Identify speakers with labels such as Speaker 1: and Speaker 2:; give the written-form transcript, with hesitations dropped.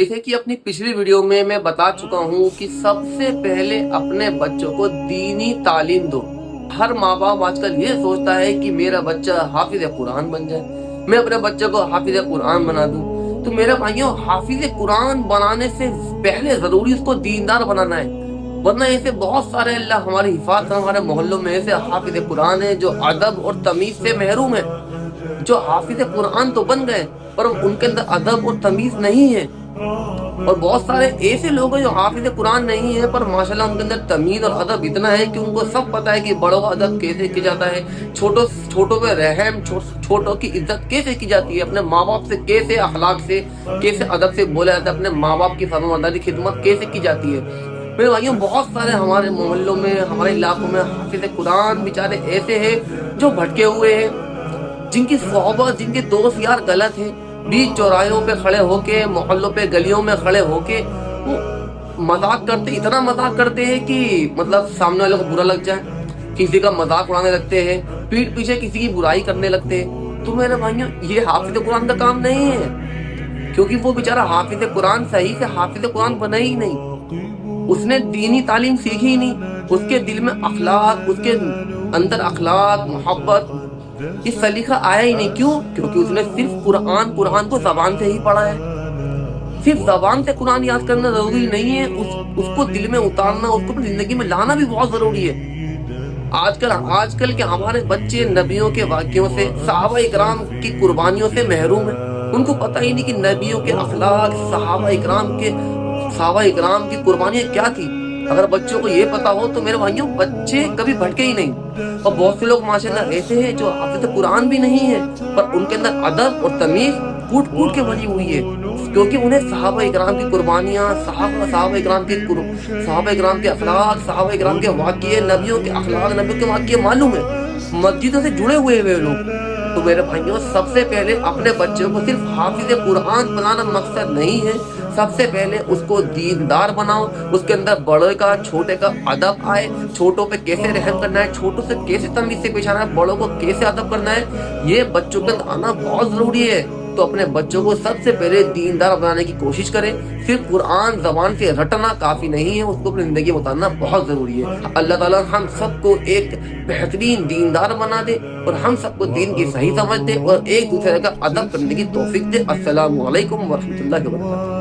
Speaker 1: जैसे कि अपनी पिछली वीडियो में मैं बता चुका हूँ कि सबसे पहले अपने बच्चों को दीनी तालीम दो। हर माँ बाप आजकल ये सोचता है कि मेरा बच्चा हाफिज कुरान बन जाए, मैं अपने बच्चे को हाफिज कुरान बना दूं। तो मेरे भाइयों, हाफिज कुरान बनाने से पहले जरूरी उसको दीनदार बनाना है, वरना ऐसे बहुत सारे अल्लाह हमारी हिफाजत हमारे मोहल्लों में ऐसे हाफिज कुरान है जो अदब और तमीज से महरूम है, जो हाफिज कुरान तो बन गए पर उनके अंदर अदब और तमीज नहीं है। और बहुत सारे ऐसे लोग हैं जो हाफिज कुरान नहीं है पर माशाल्लाह उनके अंदर तमीज और अदब इतना है कि उनको सब पता है कि बड़ों का अदब कैसे किया जाता है, छोटों पे रहम, छोटों की इज्जत कैसे की जाती है, अपने माँ बाप से कैसे अखलाक से कैसे अदब से बोला जाता है, अपने माँ बाप की फरमाबरदारी खिदमत कैसे की जाती है। मेरे भाइयों, बहुत सारे हमारे मोहल्लों में हमारे इलाकों में हाफिज कुरान बेचारे ऐसे हैं जो भटके हुए हैं, जिनकी सोहबत जिनके दोस्त यार गलत हैं, बीच चौराहों पे खड़े होके, मोहल्लों पे गलियों में खड़े होके वो मजाक करते, इतना मजाक करते हैं कि मतलब सामने वाले को बुरा लग जाए, किसी का मजाक उड़ाने लगते हैं, पीठ पीछे किसी की बुराई करने लगते हैं। तो मेरे भाइयों, ये हाफिज कुरान का काम नहीं है, क्योंकि वो बेचारा हाफिज कुरान सही से हाफिज कुरान बना ही नहीं, उसने दीनी तालीम सीखी ही नहीं, उसके दिल में अखलाक, उसके अंदर अखलाक मोहब्बत ये सलीका आया ही नहीं। क्यों? क्योंकि उसने सिर्फ कुरान को जबान से ही पढ़ा है। सिर्फ जबान से कुरान याद करना जरूरी नहीं है, उसको दिल में उतारना, उसको अपनी जिंदगी में लाना भी बहुत जरूरी है। आजकल के हमारे बच्चे नबियों के वाक्यों से, सहाबा इकराम की कुर्बानियों से महरूम है। उनको पता ही नहीं कि नबियों के अखलाक, सहाबा इकराम की कुर्बानियां क्या थी। अगर बच्चों को ये पता हो तो मेरे भाइयों, बच्चे कभी भटके ही नहीं। और बहुत से लोग माशाल्लाह ऐसे हैं जो हाफिज कुरान भी नहीं है पर उनके अंदर अदब और तमीज कूट कूट के भरी हुई है, क्योंकि उन्हें सहाबा इकराम की कुर्बानियां, सहाबा इकराम के अखलाक, सहाबा इकराम के वाक़ये, नबियों के अखलाक, नबियों के वाक़ये मालूम है, मस्जिदों से जुड़े हुए लोग। तो मेरे भाइयों, सबसे पहले अपने बच्चों को सिर्फ हाफिज कुरान बनाना मकसद नहीं है, सबसे पहले उसको दीनदार बनाओ, उसके अंदर बड़े का छोटे का अदब आए, छोटों पे कैसे रहम करना है, छोटों से कैसे तमीज से पेश आना है, बड़ों को कैसे अदब करना है, ये बच्चों के अंदर आना बहुत जरूरी है। तो अपने बच्चों को सबसे पहले दीनदार बनाने की कोशिश करें। सिर्फ कुरान जबान से रटना काफी नहीं है, उसको अपनी जिंदगी में उतारना बहुत जरूरी है। अल्लाह ताला हम सबको एक बेहतरीन दीनदार बना दे और हम सबको दीन की सही समझ दे और एक दूसरे का अदब करने की तौफीक दे। अस्सलामु अलैकुम व रहमतुल्लाहि व बरकातहू।